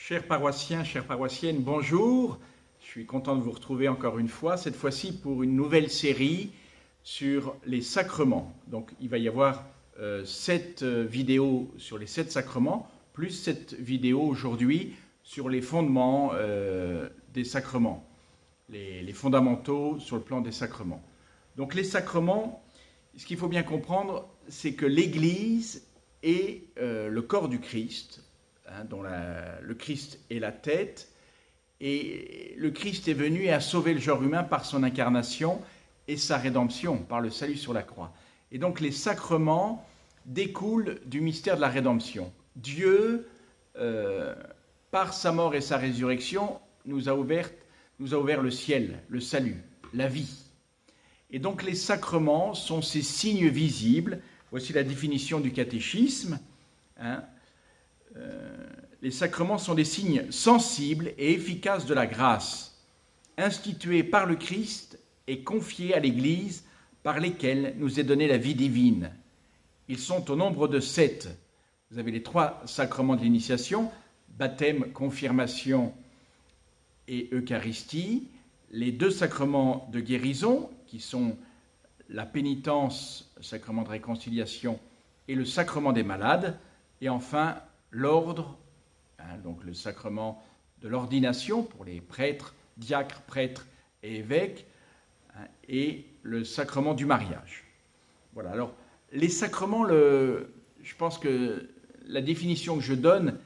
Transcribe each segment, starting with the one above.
Chers paroissiens, chères paroissiennes, bonjour. Je suis content de vous retrouver encore une fois, cette fois-ci pour une nouvelle série sur les sacrements. Donc il va y avoir 7 vidéos sur les 7 sacrements, plus cette vidéo aujourd'hui sur les fondements des sacrements, les fondamentaux sur le plan des sacrements. Donc les sacrements, ce qu'il faut bien comprendre, c'est que l'Église est le corps du Christ, dont le Christ est la tête, et le Christ est venu et a sauvé le genre humain par son incarnation et sa rédemption, par le salut sur la croix. Et donc les sacrements découlent du mystère de la rédemption. Dieu, par sa mort et sa résurrection, nous a ouvert le ciel, le salut, la vie. Et donc les sacrements sont ces signes visibles. Voici la définition du catéchisme. Les sacrements sont des signes sensibles et efficaces de la grâce, institués par le Christ et confiés à l'Église, par lesquels nous est donnée la vie divine. Ils sont au nombre de 7. Vous avez les 3 sacrements de l'initiation, baptême, confirmation et Eucharistie, les 2 sacrements de guérison, qui sont la pénitence, le sacrement de réconciliation, et le sacrement des malades, et enfin l'ordre, donc le sacrement de l'ordination pour les prêtres, diacres, prêtres et évêques, et le sacrement du mariage. Voilà, alors les sacrements, je pense que la définition que je donne,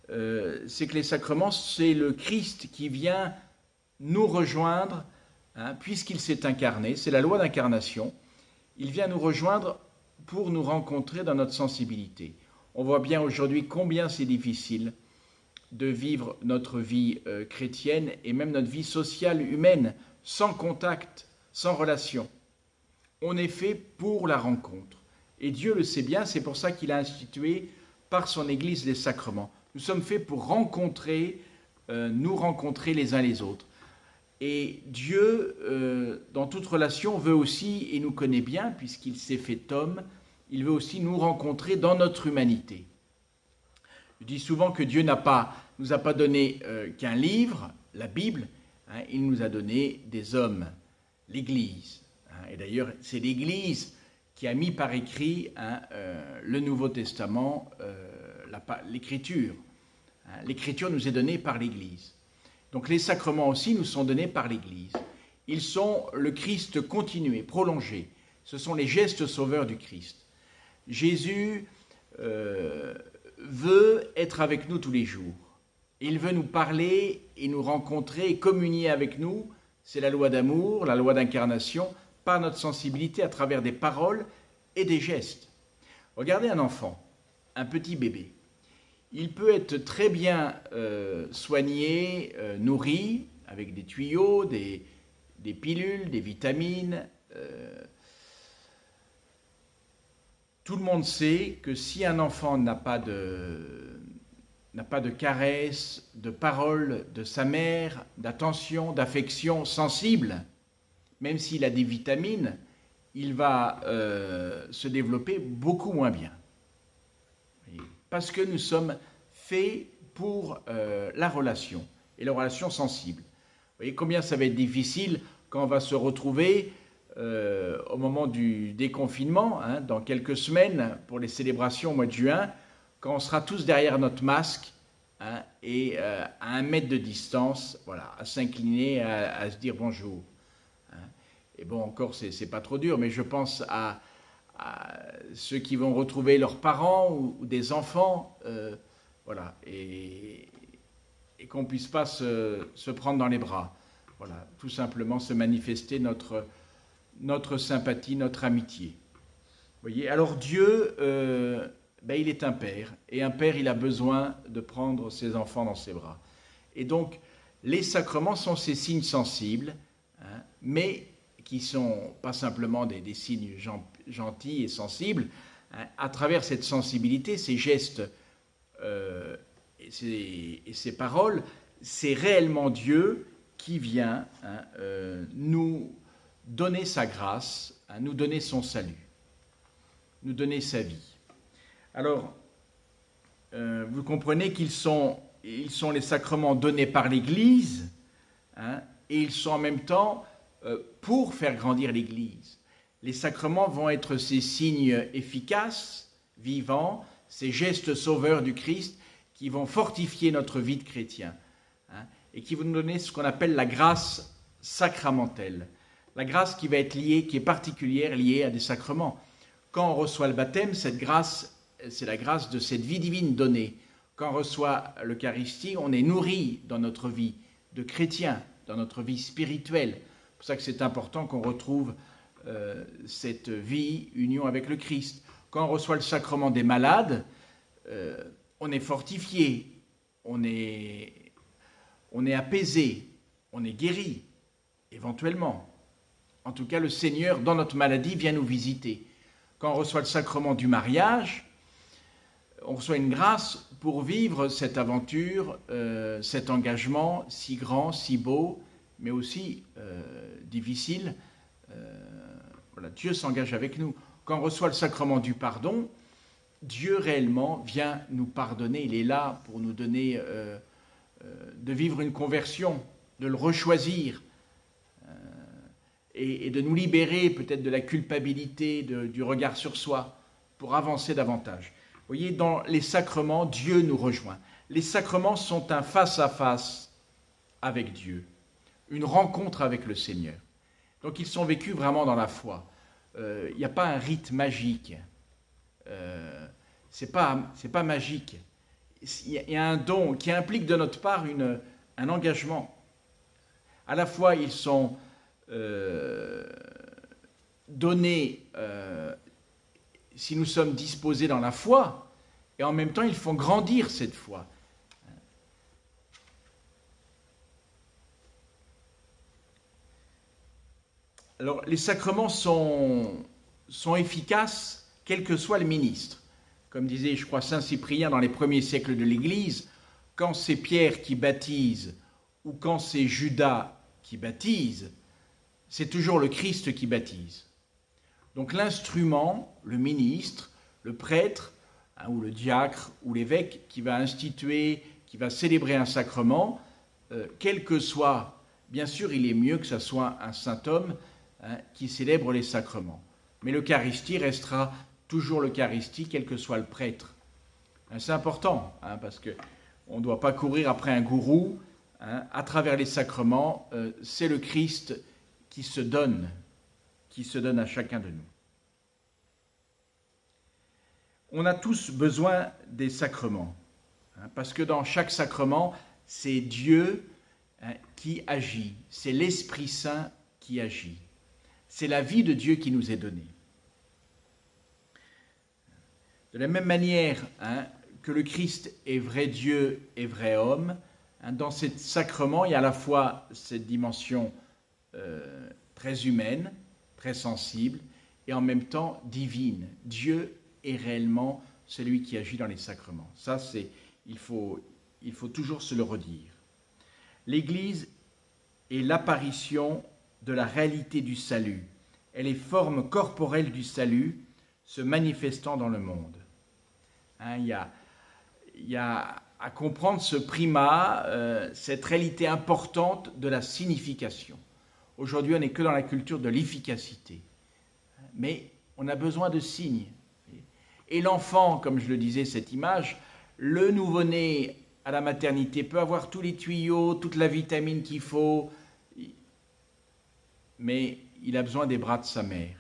c'est que les sacrements, c'est le Christ qui vient nous rejoindre, puisqu'il s'est incarné, c'est la loi d'incarnation, il vient nous rejoindre pour nous rencontrer dans notre sensibilité. On voit bien aujourd'hui combien c'est difficile de vivre notre vie chrétienne et même notre vie sociale humaine, sans contact, sans relation. On est fait pour la rencontre. Et Dieu le sait bien, c'est pour ça qu'il a institué par son Église les sacrements. Nous sommes faits pour nous rencontrer les uns les autres. Et Dieu, dans toute relation, veut aussi, et nous connaît bien, puisqu'il s'est fait homme, il veut aussi nous rencontrer dans notre humanité. Je dis souvent que Dieu nous a pas donné qu'un livre, la Bible, il nous a donné des hommes, l'Église. Et d'ailleurs, c'est l'Église qui a mis par écrit le Nouveau Testament, l'Écriture. L'Écriture nous est donnée par l'Église. Donc les sacrements aussi nous sont donnés par l'Église. Ils sont le Christ continué, prolongé. Ce sont les gestes sauveurs du Christ. Jésus veut être avec nous tous les jours. Il veut nous parler et nous rencontrer et communier avec nous. C'est la loi d'amour, la loi d'incarnation, par notre sensibilité à travers des paroles et des gestes. Regardez un enfant, un petit bébé. Il peut être très bien soigné, nourri, avec des tuyaux, des pilules, des vitamines. Tout le monde sait que si un enfant n'a pas de caresses, de paroles de sa mère, d'attention, d'affection sensible, même s'il a des vitamines, il va se développer beaucoup moins bien. Parce que nous sommes faits pour la relation, et la relation sensible. Vous voyez combien ça va être difficile quand on va se retrouver au moment du déconfinement, dans quelques semaines, pour les célébrations au mois de juin, quand on sera tous derrière notre masque, et à 1 mètre de distance, voilà, à s'incliner, à se dire bonjour. Et bon, encore, c'est pas trop dur, mais je pense à ceux qui vont retrouver leurs parents ou des enfants, voilà, et qu'on ne puisse pas se prendre dans les bras. Voilà, tout simplement se manifester notre sympathie, notre amitié. Vous voyez, alors Dieu, il est un père, et un père, il a besoin de prendre ses enfants dans ses bras. Et donc, les sacrements sont ces signes sensibles, mais qui ne sont pas simplement des signes gentils et sensibles. À travers cette sensibilité, ces gestes et ces paroles, c'est réellement Dieu qui vient nous donner sa grâce, nous donner son salut, nous donner sa vie. Alors, vous comprenez qu'ils sont ils sont les sacrements donnés par l'Église, et ils sont en même temps pour faire grandir l'Église. Les sacrements vont être ces signes efficaces, vivants, ces gestes sauveurs du Christ qui vont fortifier notre vie de chrétien, et qui vont nous donner ce qu'on appelle la grâce sacramentelle. La grâce qui va être liée, qui est particulière, liée à des sacrements. Quand on reçoit le baptême, cette grâce, c'est la grâce de cette vie divine donnée. Quand on reçoit l'Eucharistie, on est nourri dans notre vie de chrétien, dans notre vie spirituelle. C'est pour ça que c'est important qu'on retrouve cette vie, union avec le Christ. Quand on reçoit le sacrement des malades, on est fortifié, on est apaisé, on est guéri, éventuellement. En tout cas, le Seigneur, dans notre maladie, vient nous visiter. Quand on reçoit le sacrement du mariage, on reçoit une grâce pour vivre cette aventure, cet engagement si grand, si beau, mais aussi difficile. Voilà, Dieu s'engage avec nous. Quand on reçoit le sacrement du pardon, Dieu réellement vient nous pardonner. Il est là pour nous donner de vivre une conversion, de le rechoisir, et de nous libérer peut-être de la culpabilité, du regard sur soi, pour avancer davantage. Vous voyez, dans les sacrements, Dieu nous rejoint. Les sacrements sont un face-à-face avec Dieu, une rencontre avec le Seigneur. Donc ils sont vécus vraiment dans la foi. Il n'y a pas un rite magique. C'est pas magique. Il y a un don qui implique de notre part un engagement. À la fois, ils sont donnés si nous sommes disposés dans la foi, et en même temps, ils font grandir cette foi. Alors, les sacrements sont efficaces, quel que soit le ministre. Comme disait, je crois, saint Cyprien dans les premiers siècles de l'Église, quand c'est Pierre qui baptise ou quand c'est Judas qui baptise, c'est toujours le Christ qui baptise. Donc l'instrument, le ministre, le prêtre, ou le diacre, ou l'évêque qui va instituer, qui va célébrer un sacrement, quel que soit, bien sûr, il est mieux que ce soit un saint homme qui célèbre les sacrements. Mais l'Eucharistie restera toujours l'Eucharistie, quel que soit le prêtre. C'est important, parce qu'on ne doit pas courir après un gourou. À travers les sacrements, c'est le Christ qui se donne à chacun de nous. On a tous besoin des sacrements, parce que dans chaque sacrement, c'est Dieu qui agit, c'est l'Esprit Saint qui agit. C'est la vie de Dieu qui nous est donnée. De la même manière que le Christ est vrai Dieu et vrai homme, dans ces sacrements, il y a à la fois cette dimension très humaine, très sensible, et en même temps divine. Dieu est réellement celui qui agit dans les sacrements. Ça, il faut toujours se le redire. L'Église est l'apparition de la réalité du salut. Elle est forme corporelle du salut se manifestant dans le monde. Il y a à comprendre ce primat, cette réalité importante de la signification. Aujourd'hui, on n'est que dans la culture de l'efficacité. Mais on a besoin de signes. Et l'enfant, comme je le disais, cette image, le nouveau-né à la maternité peut avoir tous les tuyaux, toute la vitamine qu'il faut, mais il a besoin des bras de sa mère.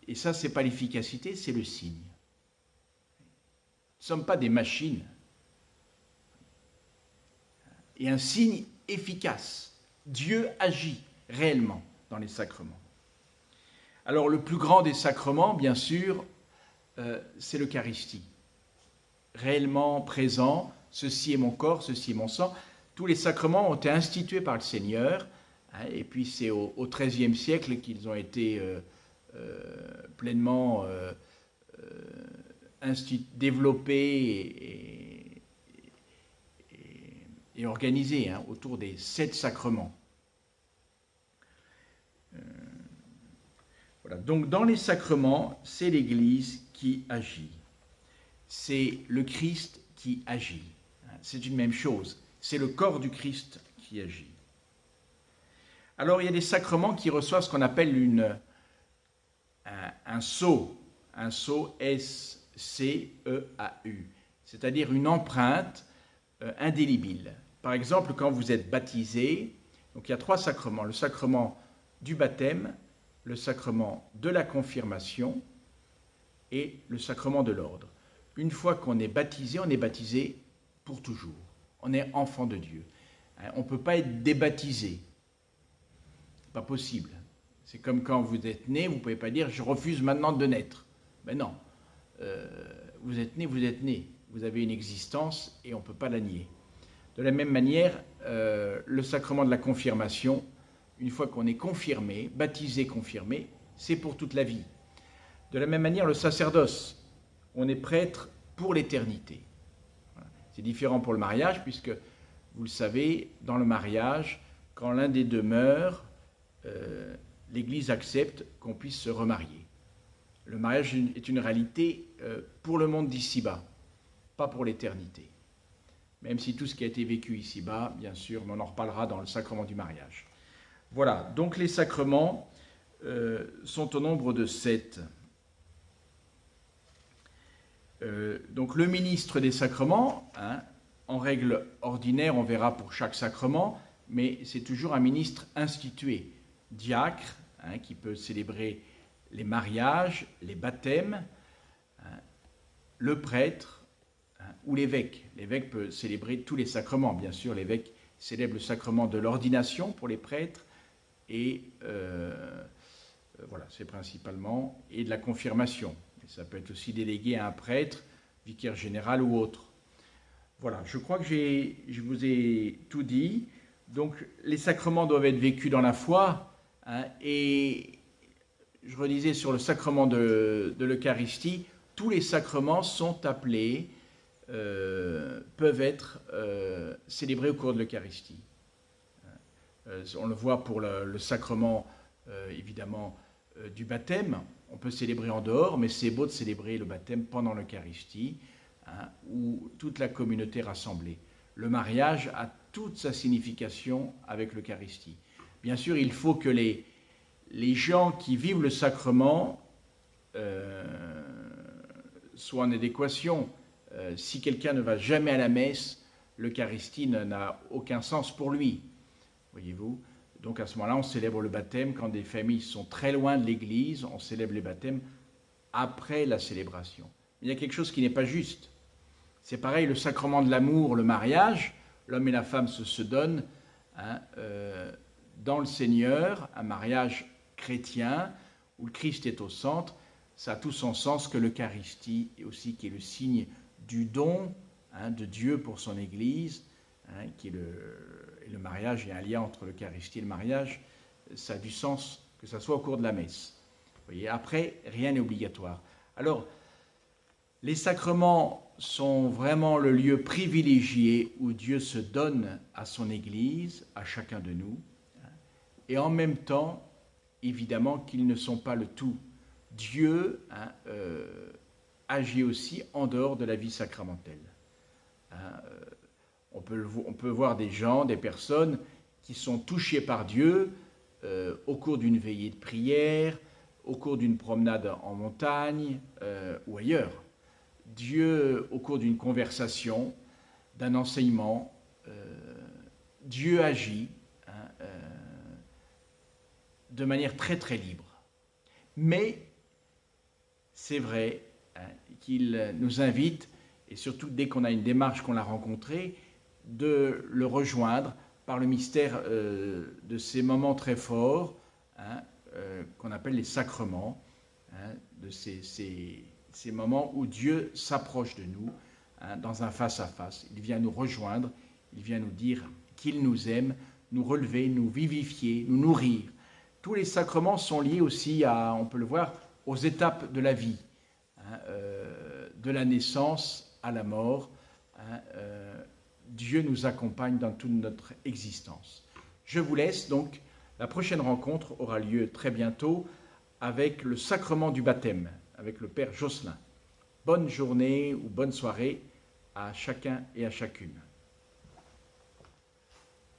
Et ça, ce n'est pas l'efficacité, c'est le signe. Nous ne sommes pas des machines. Et un signe efficace. Dieu agit réellement dans les sacrements. Alors le plus grand des sacrements, bien sûr, c'est l'Eucharistie. Réellement présent, ceci est mon corps, ceci est mon sang. Tous les sacrements ont été institués par le Seigneur, et puis c'est au XIIIe siècle qu'ils ont été pleinement développés et organisés autour des 7 sacrements. Voilà. Donc dans les sacrements, c'est l'Église qui agit. C'est le Christ qui agit. c'est une même chose. C'est le corps du Christ qui agit. Alors il y a des sacrements qui reçoivent ce qu'on appelle un sceau. Un sceau S-C-E-A-U, c'est-à-dire une empreinte indélébile. Par exemple, quand vous êtes baptisé, donc il y a 3 sacrements, le sacrement du baptême, le sacrement de la confirmation et le sacrement de l'ordre. Une fois qu'on est baptisé pour toujours. On est enfant de Dieu. On ne peut pas être débaptisé. Pas possible. C'est comme quand vous êtes né, vous ne pouvez pas dire « je refuse maintenant de naître ». Ben non, vous êtes né, vous êtes né. Vous avez une existence et on ne peut pas la nier. De la même manière, le sacrement de la confirmation, une fois qu'on est confirmé, baptisé, confirmé, c'est pour toute la vie. De la même manière, le sacerdoce, on est prêtre pour l'éternité. Voilà. C'est différent pour le mariage, puisque, vous le savez, dans le mariage, quand l'un des deux meurt, l'Église accepte qu'on puisse se remarier. Le mariage est une réalité pour le monde d'ici-bas, pas pour l'éternité. Même si tout ce qui a été vécu ici-bas, bien sûr, mais on en reparlera dans le sacrement du mariage. Voilà, donc les sacrements sont au nombre de 7. Donc le ministre des sacrements, en règle ordinaire, on verra pour chaque sacrement, mais c'est toujours un ministre institué, diacre, qui peut célébrer les mariages, les baptêmes, le prêtre ou l'évêque. L'évêque peut célébrer tous les sacrements. Bien sûr, l'évêque célèbre le sacrement de l'ordination pour les prêtres et voilà, c'est principalement, et de la confirmation. Et ça peut être aussi délégué à un prêtre, vicaire général ou autre. Voilà, je crois que je vous ai tout dit. Donc, les sacrements doivent être vécus dans la foi, et je redisais sur le sacrement de l'Eucharistie, tous les sacrements sont appelés, peuvent être célébrés au cours de l'Eucharistie. On le voit pour le sacrement, évidemment, du baptême. On peut célébrer en dehors, mais c'est beau de célébrer le baptême pendant l'Eucharistie, où toute la communauté est rassemblée. Le mariage a toute sa signification avec l'Eucharistie. Bien sûr, il faut que les gens qui vivent le sacrement soient en adéquation. Si quelqu'un ne va jamais à la messe, l'Eucharistie n'a aucun sens pour lui. Voyez-vous ? Donc à ce moment-là, on célèbre le baptême. Quand des familles sont très loin de l'église, on célèbre les baptêmes après la célébration. Mais il y a quelque chose qui n'est pas juste. C'est pareil, le sacrement de l'amour, le mariage, l'homme et la femme se donnent dans le Seigneur, un mariage chrétien où le Christ est au centre. Ça a tout son sens que l'Eucharistie, aussi qui est le signe du don de Dieu pour son Église, qui est le mariage. Il y a un lien entre l'Eucharistie et le mariage. Ça a du sens que ça soit au cours de la messe. Vous voyez, après, rien n'est obligatoire. Alors, les sacrements sont vraiment le lieu privilégié où Dieu se donne à son Église, à chacun de nous, et en même temps, évidemment, qu'ils ne sont pas le tout. Dieu agit aussi en dehors de la vie sacramentelle. On peut voir des gens, des personnes qui sont touchées par Dieu au cours d'une veillée de prière, au cours d'une promenade en montagne ou ailleurs. Dieu, au cours d'une conversation, d'un enseignement, Dieu agit de manière très très libre. Mais c'est vrai qu'il nous invite, et surtout dès qu'on a une démarche, qu'on l'a rencontré, de le rejoindre par le mystère de ces moments très forts qu'on appelle les sacrements, de ces moments où Dieu s'approche de nous dans un face-à-face. Il vient nous rejoindre, il vient nous dire qu'il nous aime, nous relever, nous vivifier, nous nourrir. Tous les sacrements sont liés aussi on peut le voir, aux étapes de la vie, de la naissance à la mort. Dieu nous accompagne dans toute notre existence. Je vous laisse donc. La prochaine rencontre aura lieu très bientôt avec le sacrement du baptême, avec le Père Josselin. Bonne journée ou bonne soirée à chacun et à chacune.